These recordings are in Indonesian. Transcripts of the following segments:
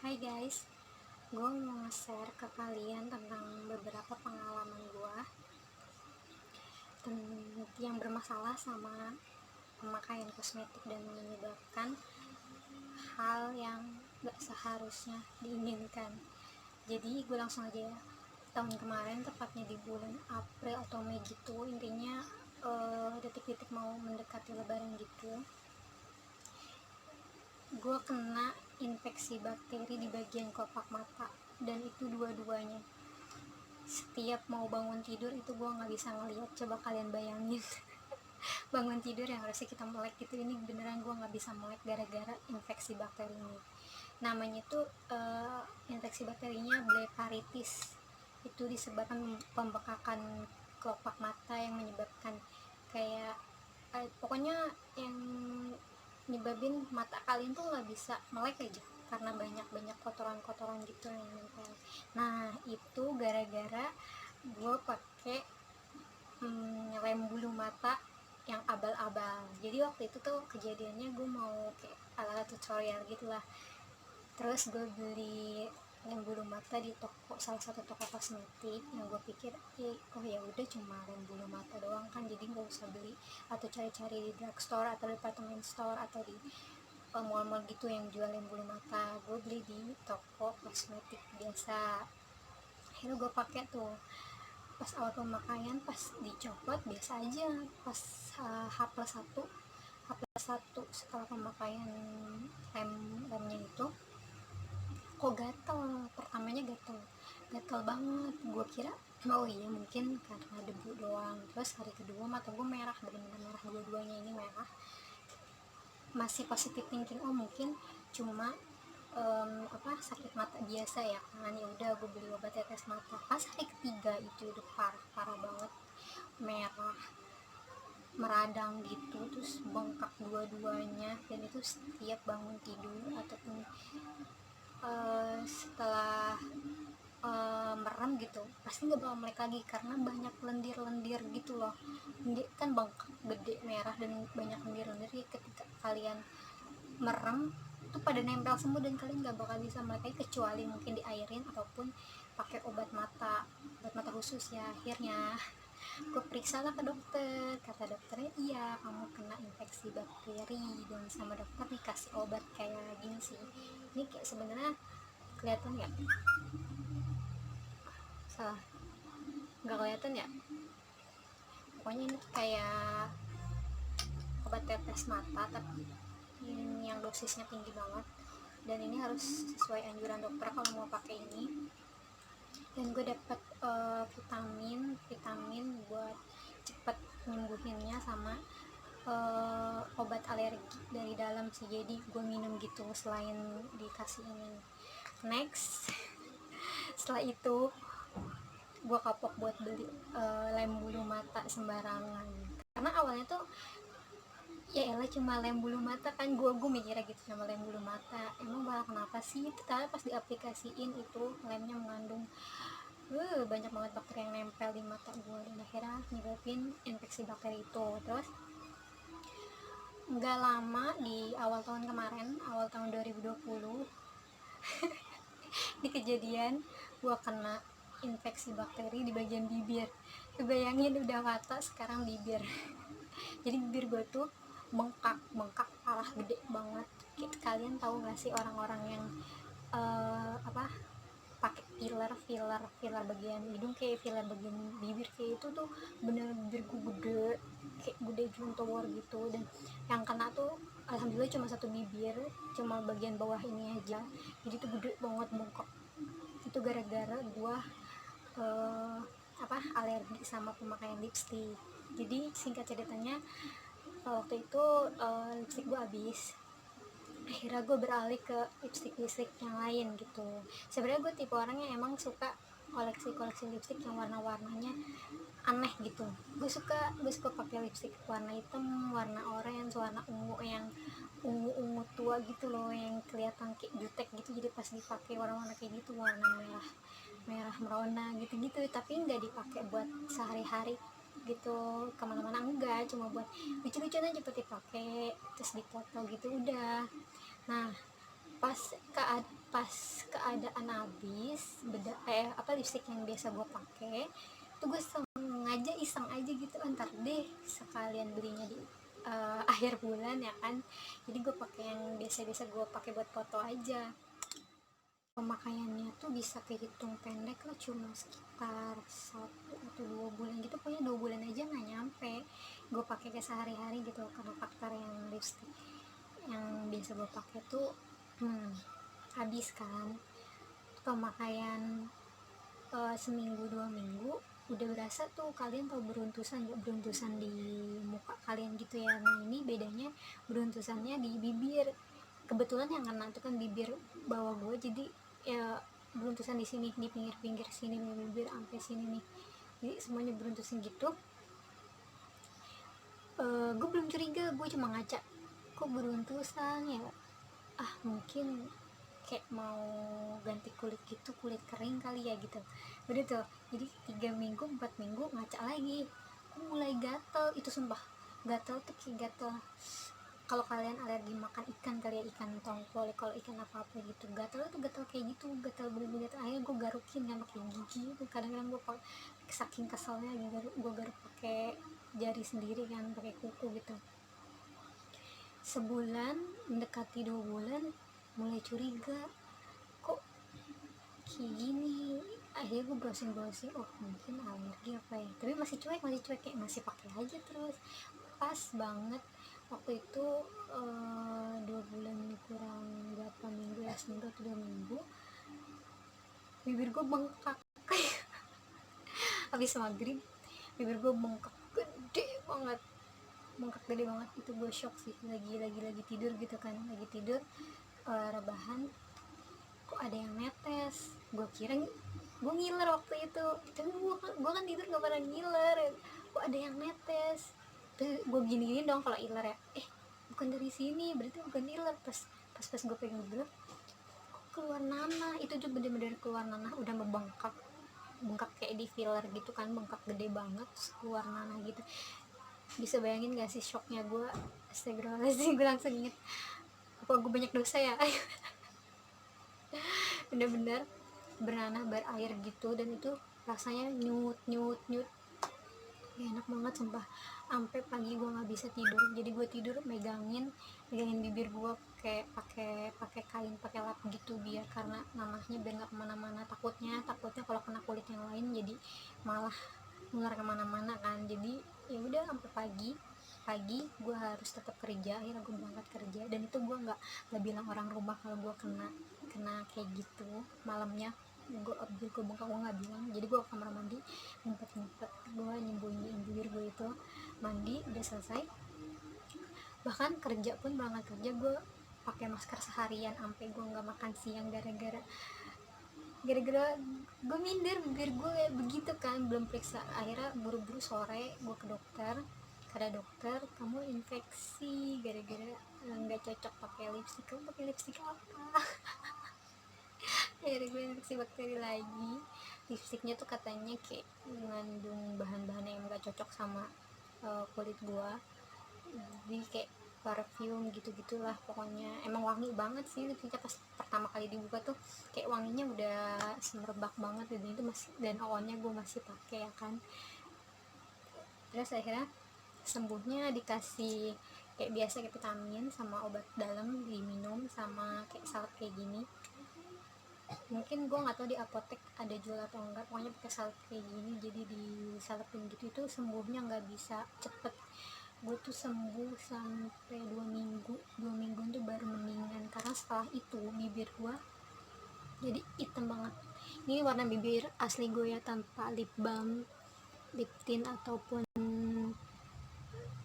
Hai guys, gue mau nge-share ke kalian tentang beberapa pengalaman gue yang bermasalah sama pemakaian kosmetik dan menyebabkan hal yang gak seharusnya diinginkan. Jadi gue langsung aja ya. Tahun kemarin, tepatnya di bulan April atau Mei gitu, intinya detik-detik mau mendekati lebaran gitu, gue kena infeksi bakteri di bagian kelopak mata, dan itu dua-duanya. Setiap mau bangun tidur itu gue nggak bisa ngeliat. Coba kalian bayangin bangun tidur yang harusnya kita melek gitu, ini beneran gue nggak bisa melek gara-gara infeksi bakteri ini. Namanya tuh infeksi bakterinya blefaritis. Itu disebabkan pembekakan kelopak mata yang menyebabkan kayak pokoknya yang nyebabin mata kalian tuh nggak bisa melek aja karena banyak kotoran-kotoran gitu yang nempel. Nah itu gara-gara gue pakai lem bulu mata yang abal-abal. Jadi waktu itu tuh kejadiannya gue mau kayak ala tutorial gitulah, terus gue beli lem bulu mata di salah satu toko kosmetik yang gue pikir oh ya udah cuma lem bulu mata doang kan, jadi nggak usah beli atau cari-cari di drugstore atau department store atau di mall-mall gitu yang jual lem bulu mata. Gue beli di toko kosmetik biasa. Akhirnya gue pakai tuh. Pas awal pemakaian, pas dicopot biasa aja. Pas H+1 setelah pemakaian lemnya itu kok gatel. Pertamanya gatel banget. Gue kira oh iya mungkin karena debu doang. Terus hari kedua mata gue merah, benar-benar merah, dua-duanya ini merah. Masih positif thinking, oh mungkin cuma sakit mata biasa ya kan, ya udah gue beli obat tetes mata. Pas hari ketiga itu udah parah banget, merah, meradang gitu, terus bengkak dua-duanya, dan itu setiap bangun tidur ataupun setelah merem gitu pasti nggak bakal melek lagi karena banyak lendir-lendir gitu loh. Ini kan bengkak gede merah dan banyak lendir-lendir, ketika kalian merem itu pada nempel semua dan kalian nggak bakal bisa melek lagi kecuali mungkin diairin ataupun pakai obat mata khusus ya. Akhirnya gue periksa lah ke dokter, kata dokternya iya kamu kena infeksi bakteri, dan sama dokter dikasih obat kayak gini sih. Ini kayak sebenarnya kelihatan nggak? Salah, nggak kelihatan ya, pokoknya ini kayak obat tetes mata tapi yang dosisnya tinggi banget, dan ini harus sesuai anjuran dokter kalau mau pakai ini. Dan gue dapet vitamin buat cepet nyembuhinnya, sama obat alergi dari dalam sih, jadi gue minum gitu selain dikasih ini. Next setelah itu gue kapok buat beli lem bulu mata sembarangan, karena awalnya tuh ya elah cuma lem bulu mata kan, gue mikirnya gitu, sama lem bulu mata emang bakal kenapa sih. Tapi pas diaplikasiin itu lemnya mengandung banyak banget bakteri yang nempel di mata gue, dan akhirnya nyebabin infeksi bakteri itu. Terus nggak lama di awal tahun 2020 di kejadian gue kena infeksi bakteri di bagian bibir. Bayangin udah mata sekarang bibir. Jadi bibir gue tuh bengkak parah, gede banget. Kalian tahu gak sih orang-orang yang pakai filler bagian hidung, kayak filler bagian bibir kayak itu tuh bener bibir gue gede, kayak gede juntower gitu. Dan yang kena tuh alhamdulillah cuma satu bibir, cuma bagian bawah ini aja, jadi tuh gede banget bengkak. Itu gara-gara gue alergi sama pemakaian lipstick. Jadi singkat ceritanya waktu itu lipstick gue habis. Akhirnya gue beralih ke lipstick yang lain gitu. Sebenarnya gue tipe orang yang emang suka koleksi lipstick yang warna-warnanya aneh gitu. Gue suka pakai lipstick warna hitam, warna orange, warna ungu, yang ungu tua gitu loh, yang kelihatan kayak jutek gitu. Jadi pas dipakai warna-warna kayak gitu, warna merah merona gitu-gitu, tapi nggak dipakai buat sehari-hari gitu kemana-mana, enggak, cuma buat lucu-lucuan aja, cepet dipakai terus dipoto gitu udah. Nah pas keadaan habis lipstick yang biasa gue pakai itu gue sengaja iseng aja gitu, ntar deh sekalian belinya di akhir bulan ya kan, jadi gue pakai yang biasa-biasa gue pakai buat foto aja. Pemakaiannya tuh bisa kehitung pendek lah, cuma sekitar 1 atau 2 bulan gitu, pokoknya 2 bulan aja nggak nyampe gue pakai ke sehari-hari gitu, karena faktor yang lipstick yang biasa gue pakai tuh habis kan. Pemakaian seminggu 2 minggu udah berasa tuh, kalian tahu beruntusan nggak, beruntusan di muka kalian gitu ya. Nah ini bedanya beruntusannya di bibir, kebetulan yang kena tuh kan bibir bawah gue, jadi ya beruntusan di sini, di pinggir-pinggir sini nih, bibir sampai sini nih, jadi semuanya beruntusan gitu. Gue belum curiga, gue cuma ngaca kok beruntusan ya, mungkin kayak mau ganti kulit gitu, kulit kering kali ya gitu. Udah tuh, jadi 3 minggu 4 minggu ngaca lagi, aku mulai gatel, itu sumpah gatel tuh kayak gatel kalau kalian alergi makan ikan kali ya, ikan tongkol, kalau ikan apa-apa gitu, gatel tuh gatel kayak gitu, gatel bener-bener gatel. Akhirnya gue garukin kan pakai gigi itu, kadang-kadang gue saking keselnya gue garuk pakai jari sendiri kan, pakai kuku gitu. Sebulan mendekati 2 bulan mulai curiga, kok kayak gini. Akhirnya gue browsing, oh mungkin alergi apa ya, tapi masih cuek kayak masih pakai aja terus. Pas banget waktu itu 2 bulan kurang berapa minggu ya, seminggu atau 2 minggu, bibir gue bengkak habis maghrib, bibir gue bengkak gede banget, itu gue shock sih, lagi tidur gitu kan, lagi tidur rebahan, kok ada yang netes. Gue kira gue ngiler waktu itu, tapi gue kan tidur gak pernah ngiler, kok ada yang netes. Terus gue gini dong kalau iler ya, bukan dari sini, berarti bukan iler. Pas gue pegang dulu, kok keluar nanah, itu juga bener-bener keluar nanah, udah membengkak kayak di filler gitu kan, bengkak gede banget, terus keluar nanah gitu. Bisa bayangin gak sih shocknya gue? Astagfirullahaladzim, gue langsung inget apa gue banyak dosa ya. Bener-bener bernanah berair gitu, dan itu rasanya nyut gak enak banget sumpah. Sampai pagi gue nggak bisa tidur, jadi gue tidur megangin bibir gue pakai kain, pakai lap gitu, biar karena nanahnya biar nggak kemana-mana, takutnya kalau kena kulit yang lain jadi malah nular kemana-mana kan. Jadi ya udah sampai pagi gue harus tetap kerja, akhirnya gue berangkat kerja, dan itu gue nggak bilang orang rumah kalau gue kena kayak gitu. Malamnya gue bengkak, gue nggak bilang, jadi gue ke kamar mandi, ngumpet gue nyembunyiin bibir gue itu, mandi udah selesai. Bahkan kerja pun, berangkat kerja gue pakai masker seharian, sampai gue nggak makan siang gara-gara gue minder bibir gue begitu kan, belum periksa. Akhirnya buru-buru sore gue ke dokter, kata dokter kamu infeksi gara-gara nggak cocok pakai lipstik. Kamu pakai lipstik apa? Akhirnya gue infeksi bakteri lagi. Lipstiknya tuh katanya kayak mengandung bahan-bahan yang nggak cocok sama kulit gue, jadi kayak parfum gitu-gitulah pokoknya. Emang wangi banget sih lipstiknya, pas pertama kali dibuka tuh kayak wanginya udah semerbak banget, dan itu masih, dan awalnya gue masih pakai ya kan. Terus akhirnya sembuhnya dikasih kayak biasa, kayak vitamin sama obat dalam diminum, sama kayak salep kayak gini. Mungkin gue nggak tahu di apotek ada jual atau enggak, pokoknya pakai salep kayak gini, jadi disalepin gitu. Itu sembuhnya nggak bisa cepet, gue tuh sembuh sampai 2 minggu tuh baru mendingan, karena setelah itu bibir gue jadi hitam banget. Ini warna bibir asli gue ya, tanpa lip balm, lip tint ataupun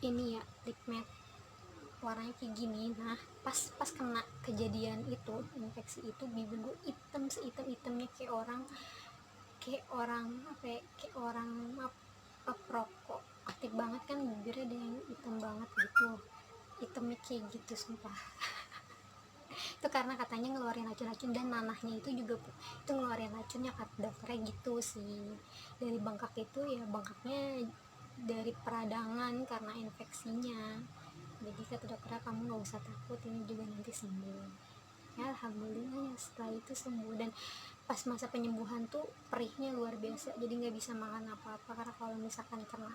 ini ya lip matte, warnanya kayak gini. Nah pas kena kejadian itu, infeksi itu, bibir gue hitam sehitam-hitamnya, kayak orang perokok aktif banget kan, bibirnya ada yang hitam banget gitu, hitamnya kayak gitu sumpah. Itu karena katanya ngeluarin racun-racun, dan nanahnya itu juga itu ngeluarin racunnya, kata dokternya gitu sih. Dari bengkak itu ya, bengkaknya dari peradangan karena infeksinya. Jadi kata dokternya kamu nggak usah takut, ini juga nanti sembuh ya. alhamdulillah ya setelah itu sembuh. Dan pas masa penyembuhan tuh perihnya luar biasa, jadi nggak bisa makan apa-apa karena kalau misalkan kena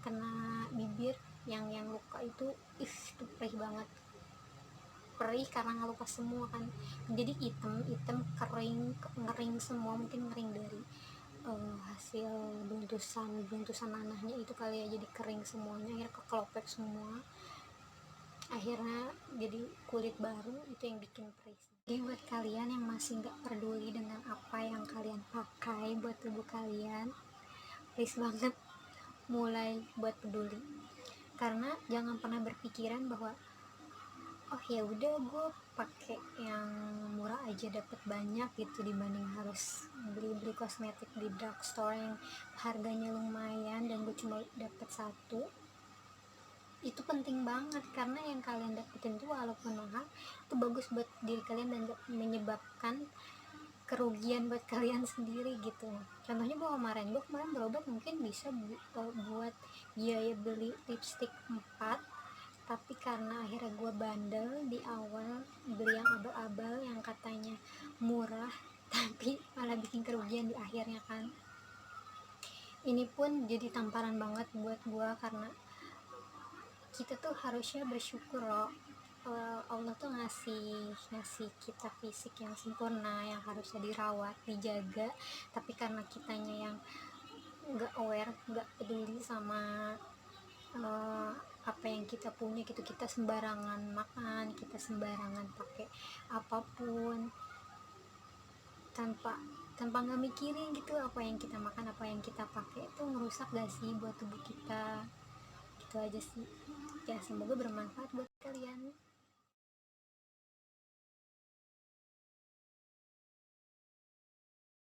kena bibir yang luka itu itu perih banget, perih karena ngelupas semua kan, jadi hitam kering, ngering semua, mungkin ngering dari hasil buntusan nanahnya itu kali ya, jadi kering semuanya, akhirnya kekelopek semua, akhirnya jadi kulit baru, itu yang bikin perih. Jadi buat kalian yang masih nggak peduli dengan apa yang kalian pakai buat tubuh kalian, please banget mulai buat peduli, karena jangan pernah berpikiran bahwa oh ya udah gue pakai yang murah aja dapat banyak gitu, dibanding harus beli kosmetik di drugstore yang harganya lumayan dan gue cuma dapat satu. Itu penting banget karena yang kalian dapetin tuh walaupun mahal itu bagus buat diri kalian dan gak menyebabkan kerugian buat kalian sendiri gitu. Contohnya gue kemarin berobat mungkin bisa buat biaya beli lipstick 4, tapi karena akhirnya gue bandel di awal beli yang abal-abal yang katanya murah tapi malah bikin kerugian di akhirnya kan. Ini pun jadi tamparan banget buat gue karena kita tuh harusnya bersyukur loh, Allah tuh ngasih kita fisik yang sempurna yang harusnya dirawat, dijaga, tapi karena kitanya yang nggak aware, nggak peduli sama apa yang kita punya gitu, kita sembarangan makan, kita sembarangan pakai apapun tanpa nggak mikirin gitu apa yang kita makan, apa yang kita pakai itu ngerusak gak sih buat tubuh kita. Gitu aja sih ya, semoga bermanfaat buat kalian.